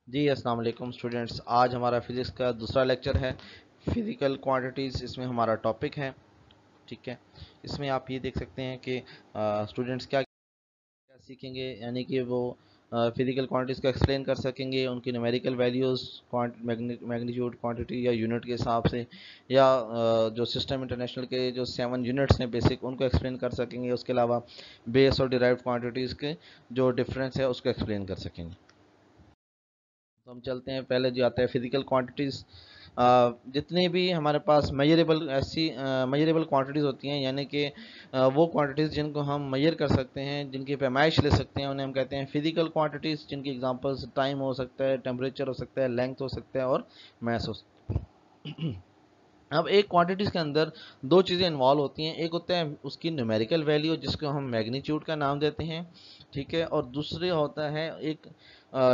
جی السلام علیکم اسٹوڈینٹس، آج ہمارا فزکس کا دوسرا لیکچر ہے فزیکل کوانٹیٹیز۔ اس میں ہمارا ٹاپک ہے، ٹھیک ہے۔ اس میں آپ یہ دیکھ سکتے ہیں کہ اسٹوڈینٹس کیا کیا سیکھیں گے، یعنی کہ وہ فزیکل کوانٹیٹیز کو ایکسپلین کر سکیں گے، ان کی نیومیریکل ویلیوز میگنیٹیوڈ کوانٹٹی یا یونٹ کے حساب سے، یا جو سسٹم انٹرنیشنل کے جو 7 یونٹس ہیں بیسک، ان کو ایکسپلین کر سکیں گے۔ اس کے علاوہ بیس اور ڈیرائیوڈ کوانٹیٹیز کے جو ڈفرینس ہے اس کو ایکسپلین کر سکیں گے۔ تو ہم چلتے ہیں، پہلے جو آتا ہے فزیکل کوانٹیٹیز۔ جتنے بھی ہمارے پاس میجریبل کوانٹیٹیز ہوتی ہیں، یعنی کہ وہ کوانٹیٹیز جن کو ہم میجر کر سکتے ہیں، جن کی پیمائش لے سکتے ہیں، انہیں ہم کہتے ہیں فزیکل کوانٹیٹیز، جن کی ایگزامپلس ٹائم ہو سکتا ہے، ٹیمپریچر ہو سکتا ہے، لینتھ ہو سکتا ہے اور میس ہو سکتا ہے۔ اب ایک کوانٹیٹیز کے اندر دو چیزیں انوالو ہوتی ہیں، ایک ہوتا ہے اس کی نیومیریکل ویلیو جس کو ہم میگنیٹیوڈ کا نام دیتے ہیں، ٹھیک ہے، اور دوسرے ہوتا ہے ایک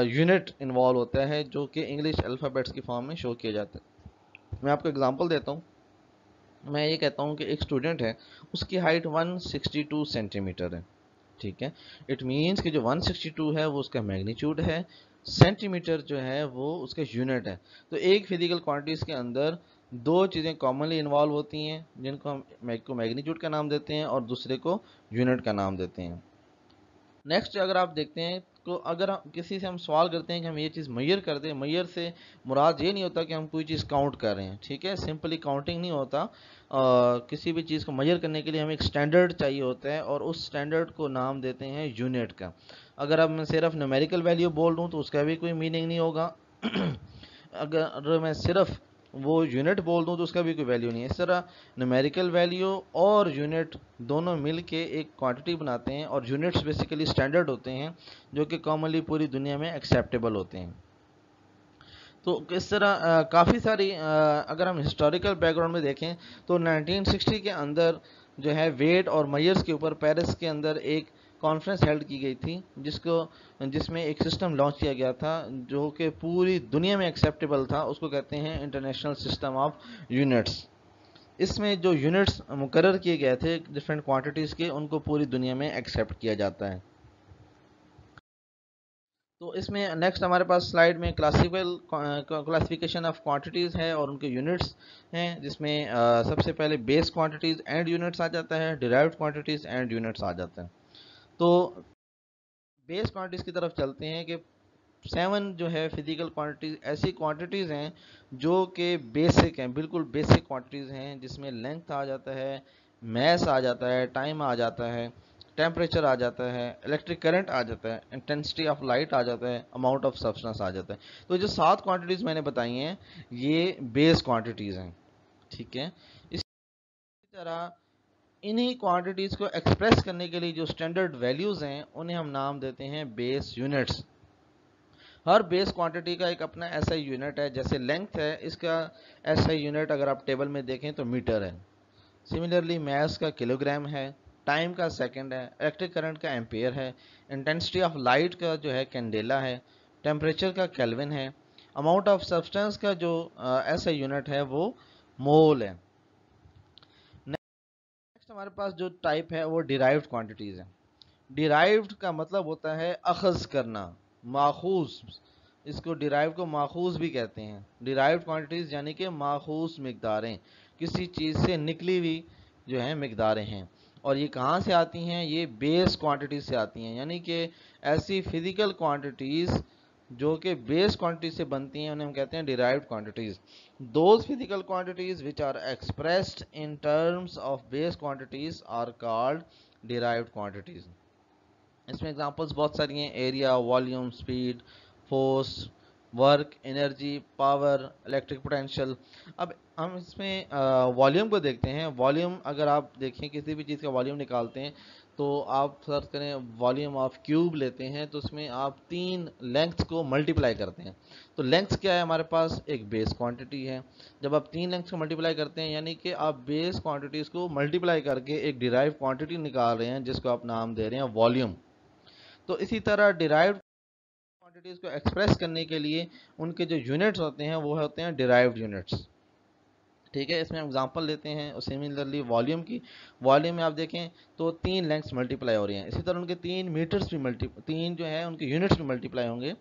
یونٹ انوالو ہوتا ہے جو کہ انگلش الفابیٹس کی فارم میں شو کیا جاتا ہے۔ میں آپ کو اگزامپل دیتا ہوں۔ میں یہ کہتا ہوں کہ ایک اسٹوڈنٹ ہے، اس کی ہائٹ 162 سینٹی میٹر ہے، ٹھیک ہے۔ اٹ مینس کہ جو 162 ہے وہ اس کا میگنیٹیوڈ ہے، سینٹی میٹر جو ہے وہ اس کا یونٹ ہے۔ تو ایک فزیکل کوانٹیٹیز کے اندر دو چیزیں کامنلی انوالو ہوتی ہیں، جن کو ہم میگنیٹیوڈ کا نام دیتے ہیں اور دوسرے کو یونٹ کا نام دیتے ہیں۔ نیکسٹ اگر آپ دیکھتے ہیں تو اگر کسی سے ہم سوال کرتے ہیں کہ ہم یہ چیز میئر کر دیں، میئر سے مراد یہ نہیں ہوتا کہ ہم کوئی چیز کاؤنٹ کر رہے ہیں، ٹھیک ہے، سمپلی کاؤنٹنگ نہیں ہوتا۔ کسی بھی چیز کو میئر کرنے کے لیے ہمیں ایک سٹینڈرڈ چاہیے ہوتا ہے، اور اس سٹینڈرڈ کو نام دیتے ہیں یونٹ کا۔ اگر اب میں صرف نیومیریکل ویلیو بول دوں تو اس کا بھی کوئی میننگ نہیں ہوگا۔ اگر میں صرف وہ یونٹ بول دوں تو اس کا بھی کوئی ویلیو نہیں ہے۔ اس طرح نیومیریکل ویلیو اور یونٹ دونوں مل کے ایک کوانٹٹی بناتے ہیں، اور یونٹس بیسیکلی سٹینڈرڈ ہوتے ہیں جو کہ کامنلی پوری دنیا میں ایکسیپٹیبل ہوتے ہیں۔ تو اس طرح کافی ساری اگر ہم ہسٹوریکل بیک گراؤنڈ میں دیکھیں تو 1960 کے اندر جو ہے ویٹ اور میئرس کے اوپر پیرس کے اندر ایک کانفرنس ہیلڈ کی گئی تھی، جس میں ایک سسٹم لانچ کیا گیا تھا جو کہ پوری دنیا میں ایکسیپٹیبل تھا۔ اس کو کہتے ہیں انٹرنیشنل سسٹم آف یونٹس۔ اس میں جو یونٹس مقرر کیے گئے تھے ڈفرینٹ کوانٹیٹیز کے، ان کو پوری دنیا میں ایکسیپٹ کیا جاتا ہے۔ تو اس میں نیکسٹ ہمارے پاس سلائیڈ میں کلاسیفیکیشن آف کوانٹیٹیز ہے اور ان کے یونٹس ہیں، جس میں سب سے پہلے بیس کوانٹیٹیز اینڈ یونٹس آ جاتا ہے، ڈیرائیوڈ کوانٹیٹیز اینڈ یونٹس آ جاتا ہے۔ تو بیس کوانٹیٹیز کی طرف چلتے ہیں کہ 7 جو ہے فزیکل کوانٹیٹیز ایسی کوانٹیٹیز ہیں جو کہ بیسک ہیں، بالکل بیسک کوانٹیٹیز ہیں، جس میں لینتھ آ جاتا ہے، میس آ جاتا ہے، ٹائم آ جاتا ہے، ٹیمپریچر آ جاتا ہے، الیکٹرک کرنٹ آ جاتا ہے، انٹینسٹی آف لائٹ آ جاتا ہے، اماؤنٹ آف سبسٹنس آ جاتا ہے۔ تو جو 7 کوانٹیٹیز میں نے بتائی ہیں یہ بیس کوانٹیٹیز ہیں، ٹھیک ہے۔ اسی طرح انہی کوانٹیٹیز کو ایکسپریس کرنے کے لیے جو سٹینڈرڈ ویلیوز ہیں انہیں ہم نام دیتے ہیں بیس یونٹس۔ ہر بیس کوانٹٹی کا ایک اپنا ایسا یونٹ ہے، جیسے لینتھ ہے، اس کا ایسا یونٹ اگر آپ ٹیبل میں دیکھیں تو میٹر ہے۔ سملرلی میس کا کلو گرام ہے، ٹائم کا سیکنڈ ہے، الیکٹرک کرنٹ کا ایمپیئر ہے، انٹینسٹی آف لائٹ کا جو ہے کینڈیلا ہے، ٹیمپریچر کا کیلوین ہے، اماؤنٹ آف سبسٹنس کا جو ایسا یونٹ ہے وہ مول ہے۔ نیکسٹ ہمارے پاس جو ٹائپ ہے وہ ڈیرائیوڈ کوانٹیٹیز ہے۔ ڈیرائیوڈ کا مطلب ہوتا ہے اخذ کرنا، ماخوذ۔ اس کو ڈیرائیو کو ماخوذ بھی کہتے ہیں۔ ڈیرائیوڈ کوانٹیٹیز یعنی کہ ماخوذ مقداریں، کسی چیز سے نکلی ہوئی جو ہیں مقداریں ہیں۔ اور یہ کہاں سے آتی ہیں؟ یہ بیس کوانٹیٹیز سے آتی ہیں، یعنی کہ ایسی فزیکل کوانٹیٹیز جو کہ بیس کوانٹیٹی سے بنتی ہیں انہیں ہم کہتے ہیں derived quantities. Those physical quantities which are expressed in terms of base quantities are called derived quantities۔ اس میں ایگزامپلس بہت ساری ہیں، area, volume, speed, force, work, energy, power, electric potential. اب ہم اس میں والیوم کو دیکھتے ہیں۔ والیوم اگر آپ دیکھیں کسی بھی چیز کا والیوم نکالتے ہیں تو آپ سرچ کریں والیوم آف کیوب لیتے ہیں تو اس میں آپ 3 لینگتھ کو ملٹیپلائی کرتے ہیں۔ تو لینگتھ کیا ہے ہمارے پاس؟ ایک بیس کوانٹٹی ہے۔ جب آپ 3 لینگتھ کو ملٹیپلائی کرتے ہیں یعنی کہ آپ بیس کوانٹٹیز کو ملٹیپلائی کر کے ایک ڈیرائیو کوانٹٹی نکال رہے ہیں جس کو آپ نام دے رہے ہیں والیوم۔ تو اسی طرح ڈیرائیوڈ کوانٹیٹیز کو ایکسپریس کرنے کے لیے ان کے جو یونٹس ہوتے ہیں وہ ہوتے ہیں ڈیرائیوڈ یونٹس، ٹھیک ہے۔ اس میں ایگزامپل لیتے ہیں سملرلی والیوم کی۔ والیوم میں آپ دیکھیں تو 3 لینگتھس ملٹیپلائی ہو رہی ہیں، اسی طرح ان کے 3 میٹرز بھی 3 جو ہیں ان کے یونٹس بھی ملٹیپلائی ہوں گے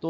تو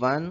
1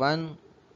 1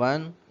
1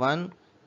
1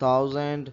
1000